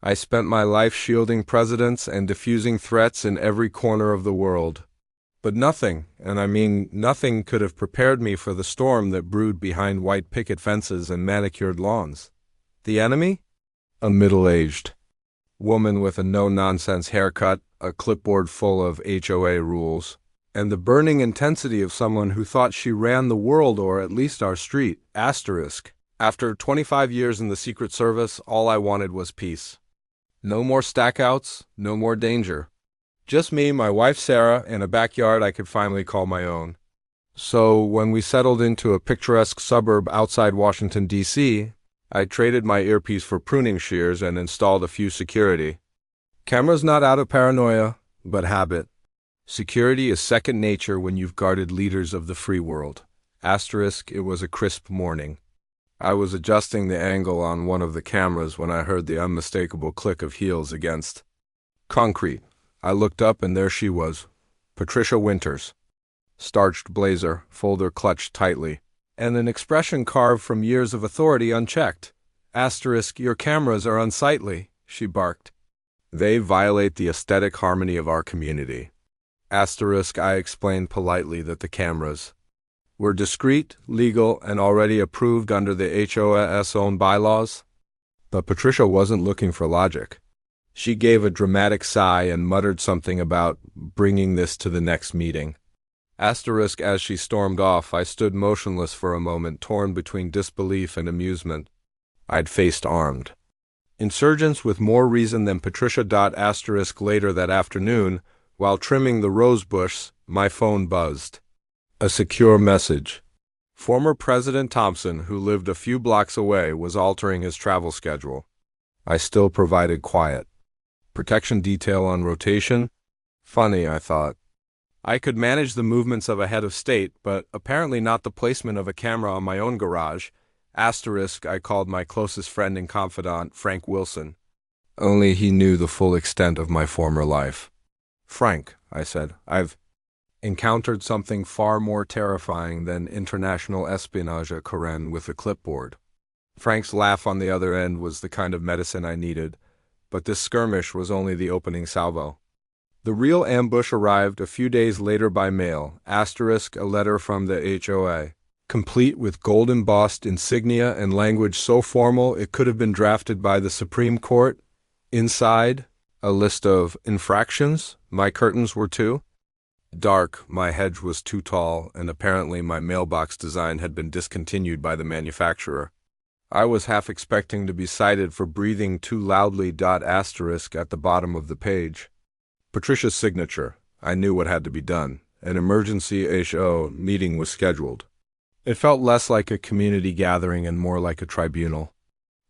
I spent my life shielding presidents and diffusing threats in every corner of the world. But nothing, and I mean nothing, could have prepared me for the storm that brewed behind white picket fences and manicured lawns. The enemy? A middle-aged woman with a no-nonsense haircut, a clipboard full of HOA rules, and the burning intensity of someone who thought she ran the world, or at least our street. Asterisk. After 25 years in the Secret Service, all I wanted was peace. No more stackouts, no more danger. Just me, my wife Sarah, and a backyard I could finally call my own. So when we settled into a picturesque suburb outside Washington, D.C., I traded my earpiece for pruning shears and installed a few security cameras, not out of paranoia, but habit. Security is second nature when you've guarded leaders of the free world. Asterisk. It was a crisp morning. I was adjusting the angle on one of the cameras when I heard the unmistakable click of heels against concrete. I looked up, and there she was, Patricia Winters. Starched blazer, folder clutched tightly, and an expression carved from years of authority unchecked. Asterisk. Your cameras are unsightly, she barked. They violate the aesthetic harmony of our community. Asterisk. I explained politely that the cameras were discreet, legal, and already approved under the HOA's own bylaws. But Patricia wasn't looking for logic. She gave a dramatic sigh and muttered something about bringing this to the next meeting. Asterisk. As she stormed off, I stood motionless for a moment, torn between disbelief and amusement. I'd faced armed insurgents with more reason than Patricia. Asterisk. Later that afternoon, while trimming the rose bush, my phone buzzed. A secure message. Former President Thompson, who lived a few blocks away, was altering his travel schedule. I still provided quiet protection detail on rotation. Funny, I thought. I could manage the movements of a head of state, but apparently not the placement of a camera on my own garage. Asterisk. I called my closest friend and confidant, Frank Wilson. Only he knew the full extent of my former life. Frank, I said, I've encountered something far more terrifying than international espionage at Koren with a clipboard. Frank's laugh on the other end was the kind of medicine I needed, but this skirmish was only the opening salvo. The real ambush arrived a few days later by mail. Asterisk. A letter from the HOA, complete with gold-embossed insignia and language so formal it could have been drafted by the Supreme Court. Inside, a list of infractions. My curtains were too dark, my hedge was too tall, and apparently my mailbox design had been discontinued by the manufacturer. I was half expecting to be cited for breathing too loudly. Asterisk. At the bottom of the page, Patricia's signature. I knew what had to be done. An emergency HO meeting was scheduled. It felt less like a community gathering and more like a tribunal.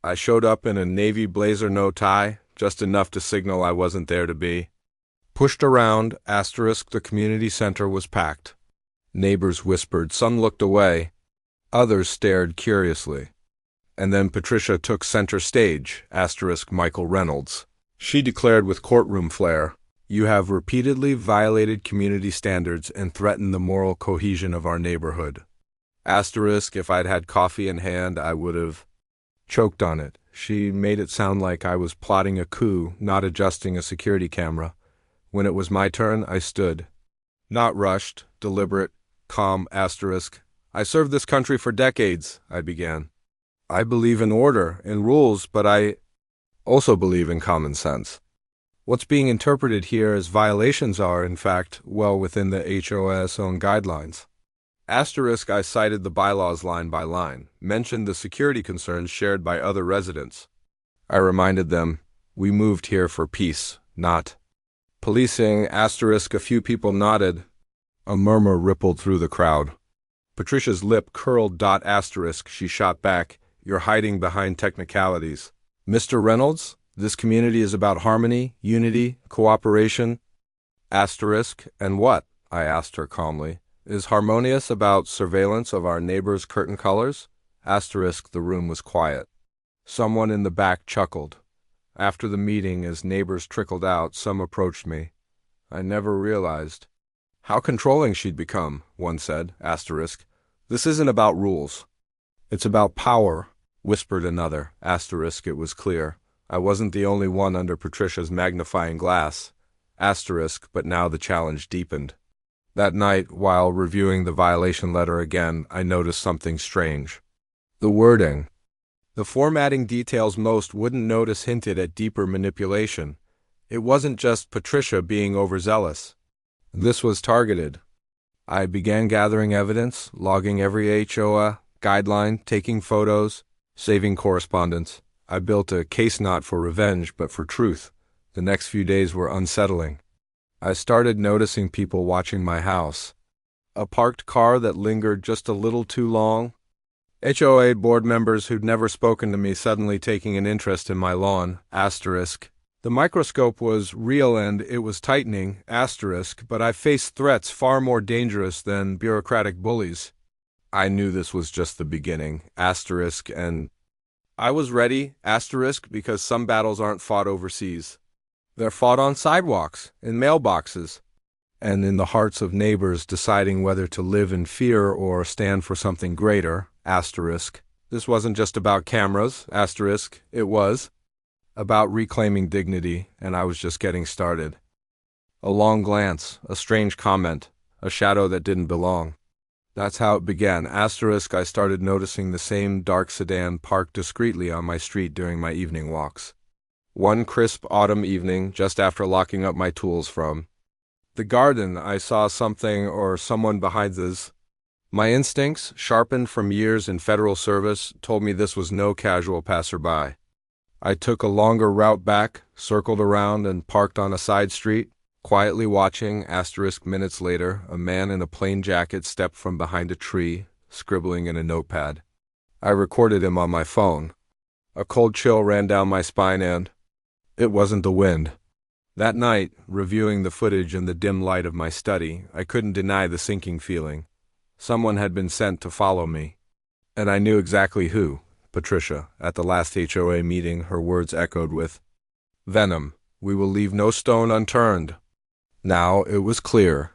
I showed up in a navy blazer, no tie, just enough to signal I wasn't there to be. Pushed around. Asterisk. The community center was packed. Neighbors whispered. Some looked away. Others stared curiously. And then Patricia took center stage. Asterisk. Michael Reynolds. She declared with courtroom flair, "You have repeatedly violated community standards and threatened the moral cohesion of our neighborhood." Asterisk. If I'd had coffee in hand, I would have choked on it. She made it sound like I was plotting a coup, not adjusting a security camera. When it was my turn, I stood. Not rushed, deliberate, calm. Asterisk. I served this country for decades, I began. I believe in order and rules, but I also believe in common sense. What's being interpreted here as violations are, in fact, well within the HOA's own guidelines. Asterisk. I cited the bylaws line by line, mentioned the security concerns shared by other residents. I reminded them, we moved here for peace, not policing. Asterisk. A few people nodded. A murmur rippled through the crowd. Patricia's lip curled. Asterisk. She shot back, "You're hiding behind technicalities. Mr. Reynolds, this community is about harmony, unity, cooperation." Asterisk. And what, I asked her calmly, is harmonious about surveillance of our neighbors' curtain colors? Asterisk. The room was quiet. Someone in the back chuckled. After the meeting, as neighbors trickled out, some approached me. I never realized how controlling she'd become, one said. Asterisk. This isn't about rules. It's about power, whispered another. Asterisk. It was clear. I wasn't the only one under Patricia's magnifying glass. Asterisk, but now the challenge deepened. That night, while reviewing the violation letter again, I noticed something strange. The wording. The formatting details most wouldn't notice hinted at deeper manipulation. It wasn't just Patricia being overzealous. This was targeted. I began gathering evidence, logging every HOA guideline, taking photos, saving correspondence. I built a case not for revenge, but for truth. The next few days were unsettling. I started noticing people watching my house. A parked car that lingered just a little too long. HOA board members who'd never spoken to me suddenly taking an interest in my lawn. Asterisk. The microscope was real and it was tightening. Asterisk. But I faced threats far more dangerous than bureaucratic bullies. I knew this was just the beginning. Asterisk. And I was ready. Asterisk. Because some battles aren't fought overseas. They're fought on sidewalks, in mailboxes, and in the hearts of neighbors deciding whether to live in fear or stand for something greater. Asterisk. This wasn't just about cameras. Asterisk. It was about reclaiming dignity, and I was just getting started. A long glance, a strange comment, a shadow that didn't belong. That's how it began. Asterisk. I started noticing the same dark sedan parked discreetly on my street during my evening walks. One crisp autumn evening, just after locking up my tools from the garden, I saw something or someone behind this. My instincts, sharpened from years in federal service, told me this was no casual passerby. I took a longer route back, circled around, and parked on a side street, quietly watching. Asterisk. Minutes later, a man in a plain jacket stepped from behind a tree, scribbling in a notepad. I recorded him on my phone. A cold chill ran down my spine and it wasn't the wind. That night, reviewing the footage in the dim light of my study, I couldn't deny the sinking feeling. Someone had been sent to follow me. And I knew exactly who. Patricia. At the last HOA meeting, her words echoed with venom. We will leave no stone unturned. Now it was clear.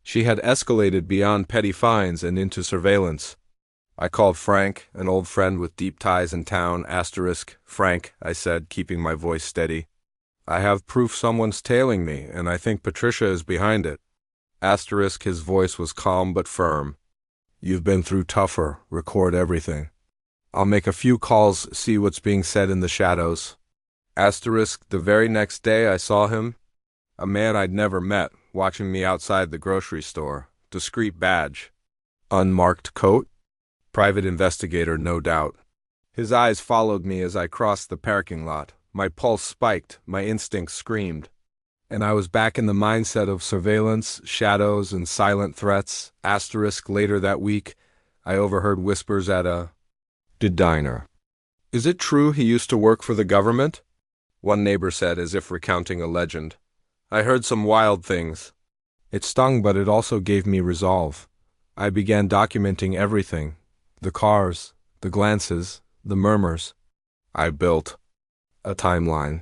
She had escalated beyond petty fines and into surveillance. I called Frank, an old friend with deep ties in town. Asterisk. Frank, I said, keeping my voice steady. I have proof someone's tailing me, and I think Patricia is behind it. Asterisk. His voice was calm but firm. You've been through tougher. Record everything. I'll make a few calls, see what's being said in the shadows. Asterisk. The very next day I saw him, a man I'd never met, watching me outside the grocery store. Discreet badge. Unmarked coat. Private investigator, no doubt. His eyes followed me as I crossed the parking lot. My pulse spiked, my instincts screamed. And I was back in the mindset of surveillance, shadows, and silent threats. Asterisk. Later that week, I overheard whispers at a diner. Is it true he used to work for the government? One neighbor said, as if recounting a legend. I heard some wild things. It stung, but it also gave me resolve. I began documenting everything. The cars, the glances, the murmurs. I built a timeline.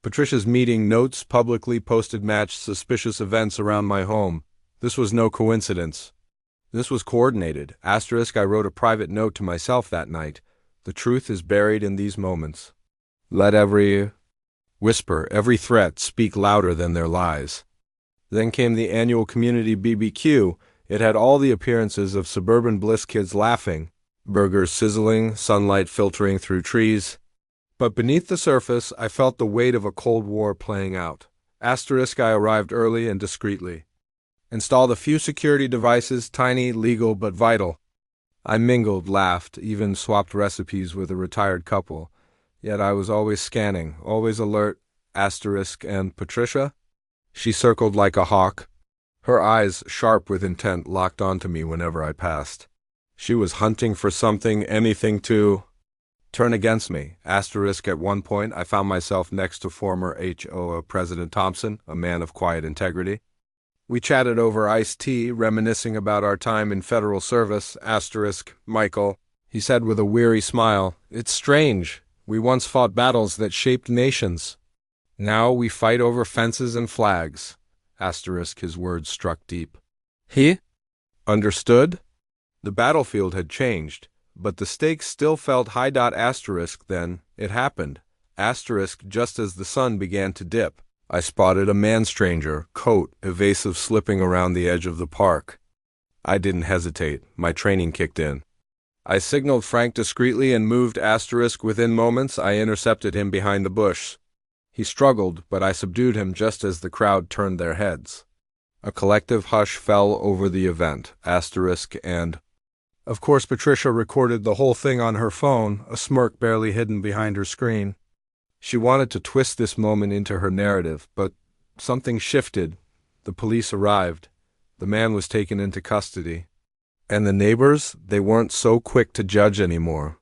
Patricia's meeting notes publicly posted matched suspicious events around my home. This was no coincidence. This was coordinated. Asterisk. I wrote a private note to myself that night. The truth is buried in these moments. Let every whisper, every threat speak louder than their lies. Then came the annual community BBQ. It had all the appearances of suburban bliss kids laughing, burgers sizzling, sunlight filtering through trees. But beneath the surface, I felt the weight of a Cold War playing out. Asterisk. I arrived early and discreetly. Installed a few security devices, tiny, legal, but vital. I mingled, laughed, even swapped recipes with a retired couple. Yet I was always scanning, always alert. Asterisk. And Patricia? She circled like a hawk. Her eyes, sharp with intent, locked onto me whenever I passed. She was hunting for something, anything to turn against me. Asterisk. At one point, I found myself next to former HOA President Thompson, a man of quiet integrity. We chatted over iced tea, reminiscing about our time in federal service. Asterisk. Michael, he said with a weary smile, it's strange. We once fought battles that shaped nations. Now we fight over fences and flags. Asterisk. His words struck deep. He understood? The battlefield had changed, but the stakes still felt high. Asterisk. Then it happened. Asterisk, just as the sun began to dip, I spotted a man-stranger, coat evasive, slipping around the edge of the park. I didn't hesitate. My training kicked in. I signaled Frank discreetly and moved. Asterisk, within moments, I intercepted him behind the bush. He struggled, but I subdued him just as the crowd turned their heads. A collective hush fell over the event. Asterisk, and of course Patricia recorded the whole thing on her phone, a smirk barely hidden behind her screen. She wanted to twist this moment into her narrative, but something shifted. The police arrived. The man was taken into custody. And the neighbors, they weren't so quick to judge anymore.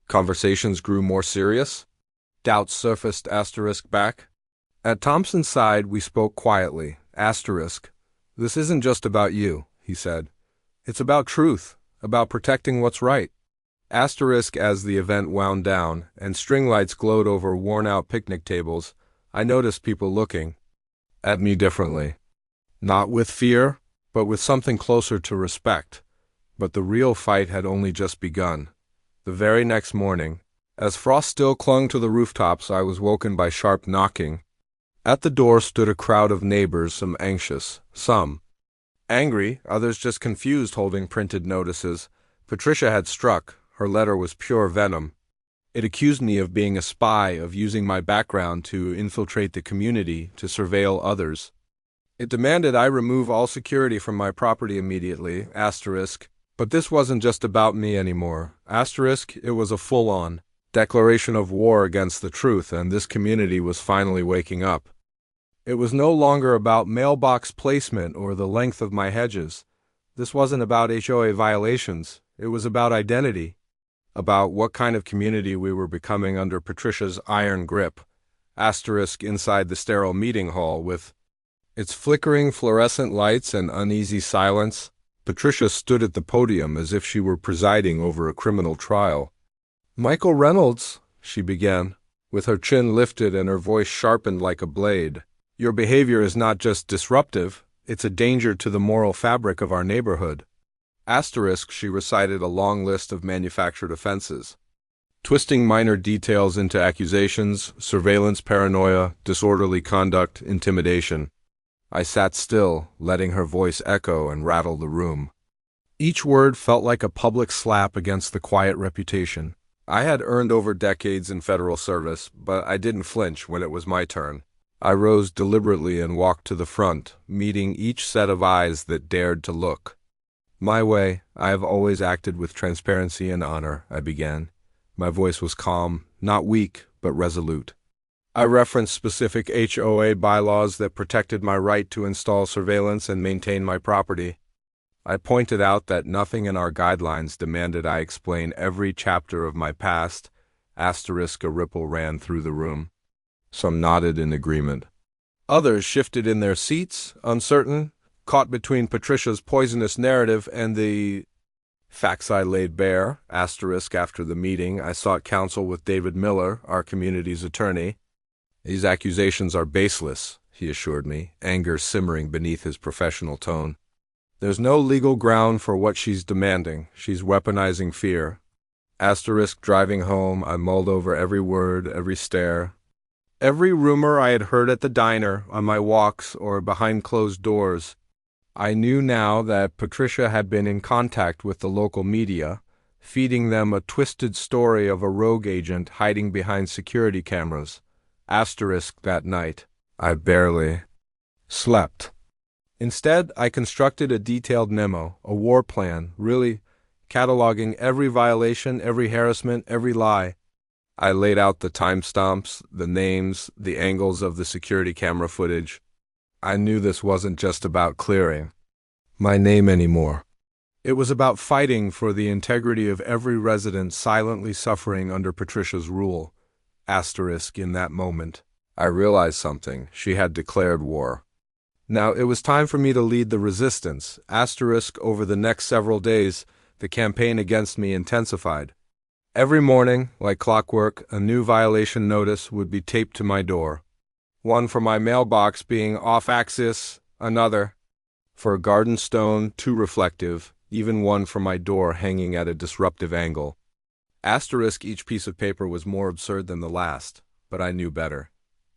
Conversations grew more serious. Doubts surfaced. Asterisk, back. At Thompson's side, we spoke quietly. Asterisk, this isn't just about you, he said. It's about truth, about protecting what's right. Asterisk, as the event wound down and string lights glowed over worn-out picnic tables, I noticed people looking at me differently. Not with fear, but with something closer to respect. But the real fight had only just begun. The very next morning, as frost still clung to the rooftops, I was woken by sharp knocking. At the door stood a crowd of neighbors, some anxious, some angry, others just confused, holding printed notices. Patricia had struck. Her letter was pure venom. It accused me of being a spy, of using my background to infiltrate the community, to surveil others. It demanded I remove all security from my property immediately. Asterisk, but this wasn't just about me anymore. Asterisk, it was a full-on declaration of war against the truth, and this community was finally waking up. It was no longer about mailbox placement or the length of my hedges. This wasn't about HOA violations. It was about identity, about what kind of community we were becoming under Patricia's iron grip. Asterisk, inside the sterile meeting hall, with its flickering fluorescent lights and uneasy silence, Patricia stood at the podium as if she were presiding over a criminal trial. "Michael Reynolds," she began, with her chin lifted and her voice sharpened like a blade. "Your behavior is not just disruptive, it's a danger to the moral fabric of our neighborhood." Asterisk, she recited a long list of manufactured offenses, twisting minor details into accusations, surveillance paranoia, disorderly conduct, intimidation. I sat still, letting her voice echo and rattle the room. Each word felt like a public slap against the quiet reputation I had earned over decades in federal service, but I didn't flinch when it was my turn. I rose deliberately and walked to the front, meeting each set of eyes that dared to look. "My way, I have always acted with transparency and honor," I began. My voice was calm, not weak, but resolute. I referenced specific HOA bylaws that protected my right to install surveillance and maintain my property. I pointed out that nothing in our guidelines demanded I explain every chapter of my past. Asterisk, a ripple ran through the room. Some nodded in agreement. Others shifted in their seats, uncertain, caught between Patricia's poisonous narrative and the facts I laid bare. Asterisk, after the meeting, I sought counsel with David Miller, our community's attorney. "These accusations are baseless," he assured me, anger simmering beneath his professional tone. "There's no legal ground for what she's demanding. She's weaponizing fear." Asterisk, driving home, I mulled over every word, every stare. Every rumor I had heard at the diner, on my walks, or behind closed doors. I knew now that Patricia had been in contact with the local media, feeding them a twisted story of a rogue agent hiding behind security cameras. Asterisk, that night, I barely slept. Instead, I constructed a detailed memo, a war plan, really cataloging every violation, every harassment, every lie. I laid out the timestamps, the names, the angles of the security camera footage. I knew this wasn't just about clearing my name anymore. It was about fighting for the integrity of every resident silently suffering under Patricia's rule. Asterisk, in that moment, I realized something. She had declared war. Now it was time for me to lead the resistance. Asterisk, over the next several days, the campaign against me intensified. Every morning, like clockwork, a new violation notice would be taped to my door. One for my mailbox being off-axis, another for a garden stone too reflective, even one for my door hanging at a disruptive angle. Asterisk, each piece of paper was more absurd than the last. But I knew better.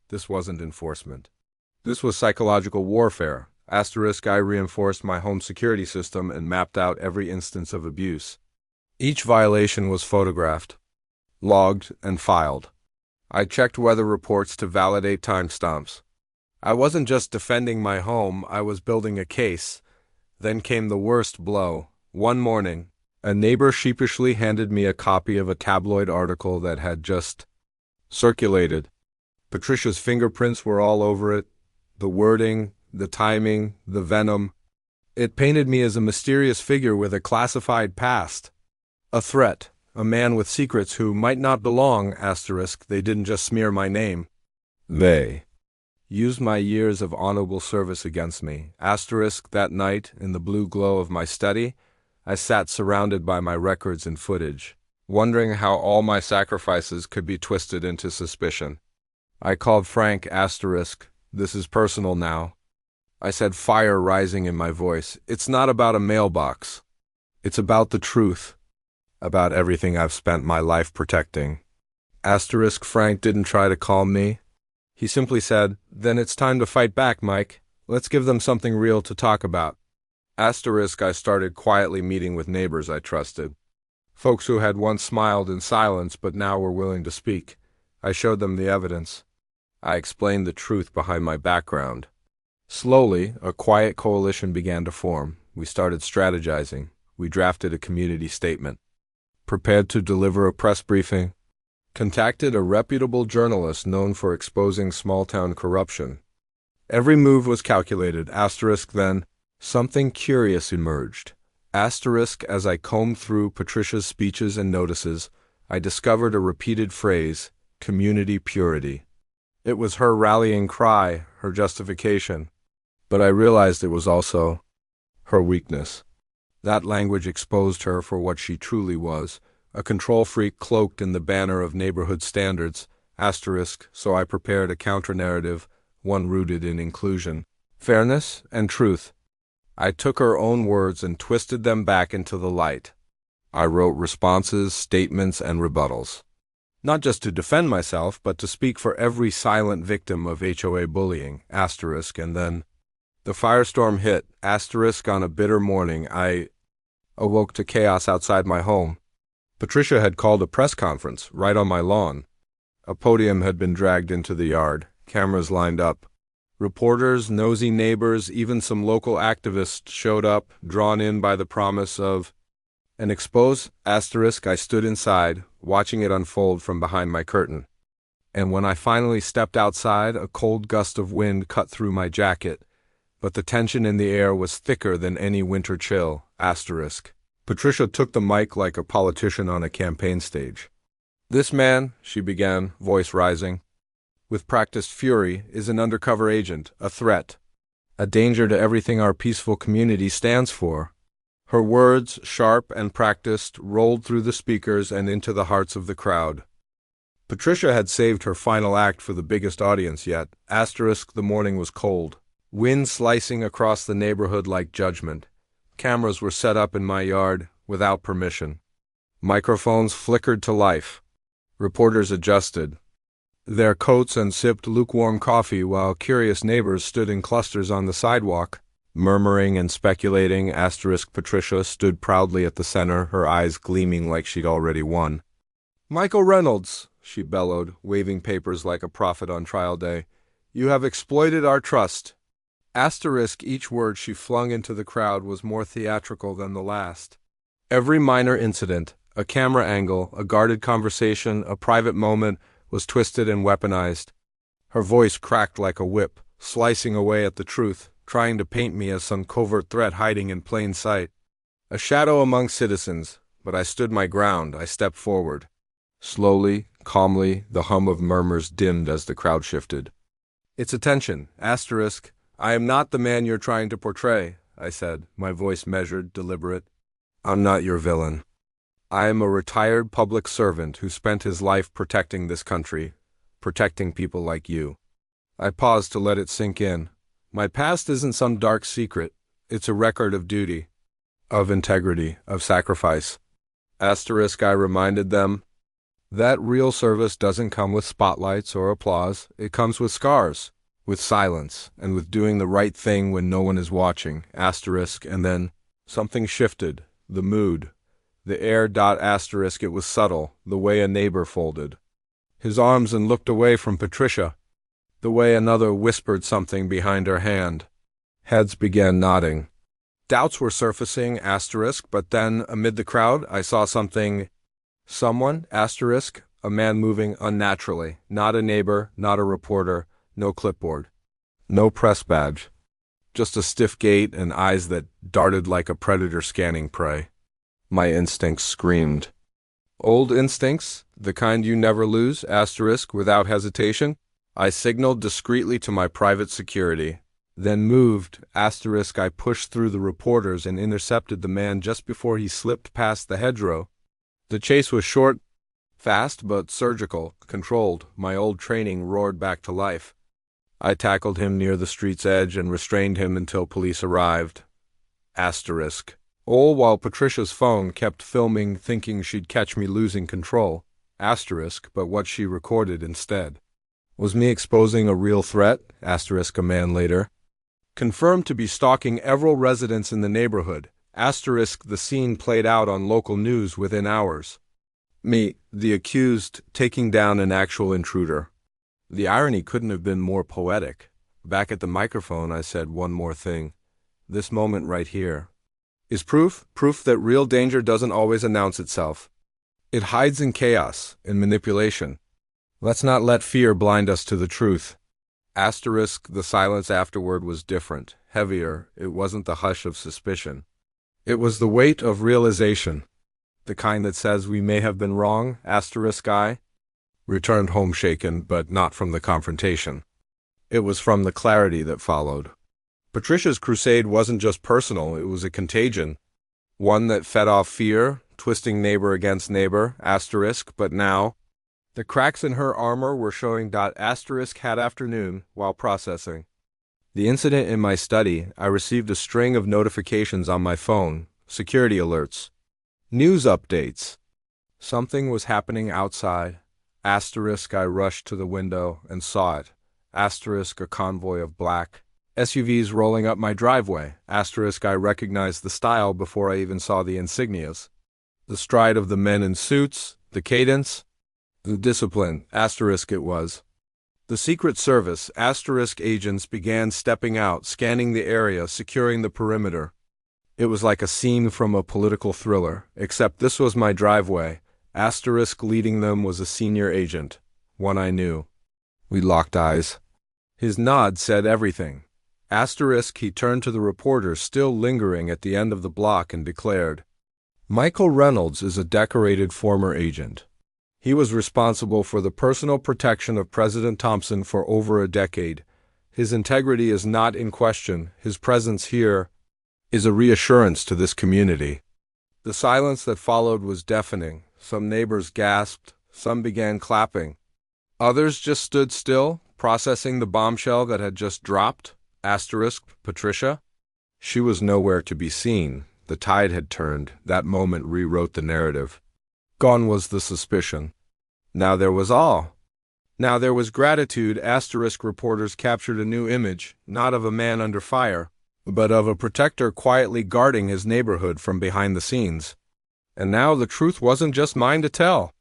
This wasn't enforcement. This was psychological warfare. Asterisk, I reinforced my home security system and mapped out every instance of abuse. Each violation was photographed, logged, and filed. I checked weather reports to validate timestamps. I wasn't just defending my home, I was building a case. Then came the worst blow. One morning, a neighbor sheepishly handed me a copy of a tabloid article that had just circulated. Patricia's fingerprints were all over it. The wording, the timing, the venom. It painted me as a mysterious figure with a classified past. A threat. A man with secrets who might not belong, asterisk, they didn't just smear my name. They used my years of honorable service against me. Asterisk, that night, in the blue glow of my study, I sat surrounded by my records and footage, wondering how all my sacrifices could be twisted into suspicion. I called Frank, asterisk, this is personal now. I said, fire rising in my voice. It's not about a mailbox. It's about the truth. About everything I've spent my life protecting. Asterisk, Frank didn't try to calm me. He simply said, then it's time to fight back, Mike. Let's give them something real to talk about. Asterisk, I started quietly meeting with neighbors I trusted. Folks who had once smiled in silence but now were willing to speak. I showed them the evidence. I explained the truth behind my background. Slowly, a quiet coalition began to form. We started strategizing. We drafted a community statement. Prepared to deliver a press briefing. Contacted a reputable journalist known for exposing small-town corruption. Every move was calculated. Asterisk, then, something curious emerged. Asterisk, as I combed through Patricia's speeches and notices, I discovered a repeated phrase, community purity. It was her rallying cry, her justification. But I realized it was also her weakness. That language exposed her for what she truly was, a control freak cloaked in the banner of neighborhood standards, asterisk, so I prepared a counter-narrative, one rooted in inclusion, fairness, and truth. I took her own words and twisted them back into the light. I wrote responses, statements, and rebuttals. Not just to defend myself, but to speak for every silent victim of HOA bullying, asterisk, and then the firestorm hit, asterisk, on a bitter morning. I awoke to chaos outside my home. Patricia had called a press conference right on my lawn. A podium had been dragged into the yard, cameras lined up. Reporters, nosy neighbors, even some local activists showed up, drawn in by the promise of an expose, asterisk. I stood inside, watching it unfold from behind my curtain. And when I finally stepped outside, a cold gust of wind cut through my jacket, but the tension in the air was thicker than any winter chill, asterisk. Patricia took the mic like a politician on a campaign stage. This man, she began, voice rising, with practiced fury, is an undercover agent, a threat, a danger to everything our peaceful community stands for. Her words, sharp and practiced, rolled through the speakers and into the hearts of the crowd. Patricia had saved her final act for the biggest audience yet, asterisk. The morning was cold. Wind slicing across the neighborhood like judgment. Cameras were set up in my yard without permission. Microphones flickered to life. Reporters adjusted their coats and sipped lukewarm coffee while curious neighbors stood in clusters on the sidewalk, murmuring and speculating. Asterisk. Patricia stood proudly at the center, her eyes gleaming like she'd already won. Michael Reynolds, she bellowed, waving papers like a prophet on trial day. You have exploited our trust. Asterisk. Each word she flung into the crowd was more theatrical than the last. Every minor incident, a camera angle, a guarded conversation, a private moment, was twisted and weaponized. Her voice cracked like a whip, slicing away at the truth, trying to paint me as some covert threat hiding in plain sight. A shadow among citizens, but I stood my ground. I stepped forward. Slowly, calmly, the hum of murmurs dimmed as the crowd shifted. It's attention, asterisk. I am not the man you're trying to portray, I said, my voice measured, deliberate. I'm not your villain. I am a retired public servant who spent his life protecting this country, protecting people like you. I paused to let it sink in. My past isn't some dark secret. It's a record of duty, of integrity, of sacrifice. Asterisk. I reminded them. That real service doesn't come with spotlights or applause. It comes with scars, with silence, and with doing the right thing when no one is watching. Asterisk, and then something shifted. The mood. The air. Asterisk, it was subtle, the way a neighbor folded his arms and looked away from Patricia, the way another whispered something behind her hand. Heads began nodding. Doubts were surfacing, asterisk, but then, amid the crowd, I saw someone, asterisk, a man moving unnaturally, not a neighbor, not a reporter, no clipboard, no press badge, just a stiff gait and eyes that darted like a predator scanning prey. My instincts screamed. Old instincts, the kind you never lose, asterisk, without hesitation. I signaled discreetly to my private security, then moved, asterisk. I pushed through the reporters and intercepted the man just before he slipped past the hedgerow. The chase was short, fast, but surgical, controlled. My old training roared back to life. I tackled him near the street's edge and restrained him until police arrived. Asterisk. All while Patricia's phone kept filming, thinking she'd catch me losing control. Asterisk, but what she recorded instead was me exposing a real threat, asterisk, a man later, confirmed to be stalking several residents in the neighborhood, asterisk, the scene played out on local news within hours. Me, the accused, taking down an actual intruder. The irony couldn't have been more poetic. Back at the microphone, I said one more thing. This moment right here is proof that real danger doesn't always announce itself. It hides in chaos, in manipulation. Let's not let fear blind us to the truth. Asterisk, the silence afterward was different, heavier. It wasn't the hush of suspicion. It was the weight of realization. The kind that says we may have been wrong, asterisk. I returned home shaken, but not from the confrontation. It was from the clarity that followed. Patricia's crusade wasn't just personal, it was a contagion. One that fed off fear, twisting neighbor against neighbor, asterisk, but now the cracks in her armor were showing. Asterisk had afternoon while processing the incident in my study. I received a string of notifications on my phone, security alerts, news updates. Something was happening outside. Asterisk, I rushed to the window and saw it. Asterisk, a convoy of black SUVs rolling up my driveway. Asterisk, I recognized the style before I even saw the insignias. The stride of the men in suits, the cadence, the discipline, asterisk, it was. The Secret Service, asterisk, agents began stepping out, scanning the area, securing the perimeter. It was like a scene from a political thriller, except this was my driveway. Asterisk, leading them was a senior agent, one I knew. We locked eyes. His nod said everything. Asterisk, he turned to the reporter still lingering at the end of the block and declared, Michael Reynolds is a decorated former agent. He was responsible for the personal protection of President Thompson for over a decade. His integrity is not in question. His presence here is a reassurance to this community. The silence that followed was deafening. Some neighbors gasped. Some began clapping. Others just stood still, processing the bombshell that had just dropped. Asterisk, Patricia? She was nowhere to be seen. The tide had turned. That moment rewrote the narrative. Gone was the suspicion. Now there was awe. Now there was gratitude. Asterisk, reporters captured a new image, not of a man under fire, but of a protector quietly guarding his neighborhood from behind the scenes. And now the truth wasn't just mine to tell.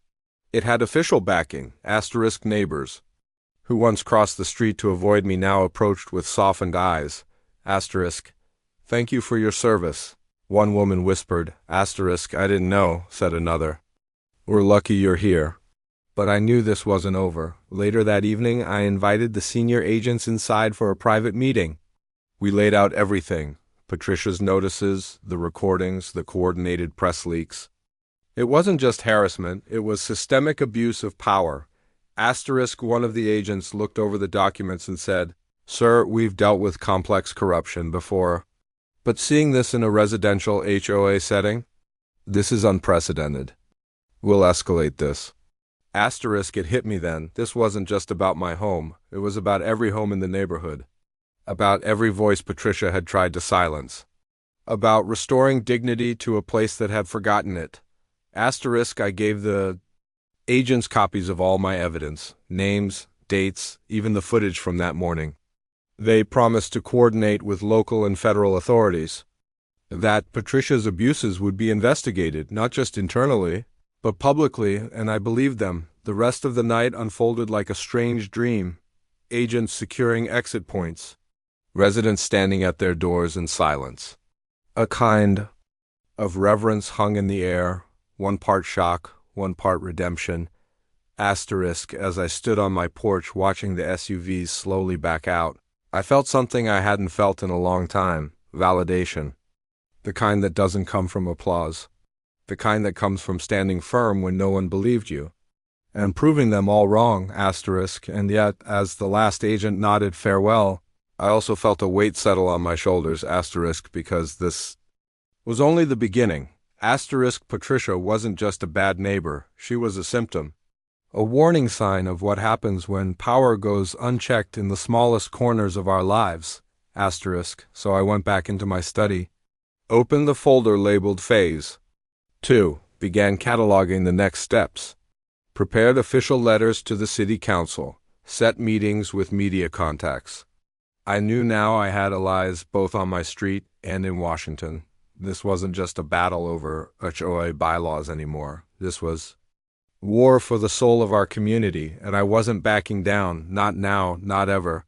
It had official backing. Asterisk, neighbors who once crossed the street to avoid me now approached with softened eyes. Asterisk, thank you for your service, one woman whispered. Asterisk, I didn't know, said another. We're lucky you're here. But I knew this wasn't over. Later that evening, I invited the senior agents inside for a private meeting. We laid out everything. Patricia's notices, the recordings, the coordinated press leaks. It wasn't just harassment, it was systemic abuse of power. Asterisk, one of the agents looked over the documents and said, Sir, we've dealt with complex corruption before, but seeing this in a residential HOA setting, this is unprecedented. We'll escalate this. Asterisk, it hit me then. This wasn't just about my home. It was about every home in the neighborhood. About every voice Patricia had tried to silence. About restoring dignity to a place that had forgotten it. Asterisk, I gave the Agents' copies of all my evidence, names, dates, even the footage from that morning. They promised to coordinate with local and federal authorities. That Patricia's abuses would be investigated, not just internally, but publicly, and I believed them. The rest of the night unfolded like a strange dream. Agents securing exit points. Residents standing at their doors in silence. A kind of reverence hung in the air, one part shock, one part redemption. Asterisk, as I stood on my porch watching the SUVs slowly back out, I felt something I hadn't felt in a long time, validation. The kind that doesn't come from applause. The kind that comes from standing firm when no one believed you. And proving them all wrong, asterisk, and yet, as the last agent nodded farewell, I also felt a weight settle on my shoulders, asterisk, because this was only the beginning. Asterisk, Patricia wasn't just a bad neighbor, she was a symptom. A warning sign of what happens when power goes unchecked in the smallest corners of our lives, asterisk, so I went back into my study. Opened the folder labeled Phase 2, began cataloging the next steps. Prepared official letters to the city council, set meetings with media contacts. I knew now I had allies both on my street and in Washington. This wasn't just a battle over HOA bylaws anymore. This was war for the soul of our community, and I wasn't backing down, not now, not ever.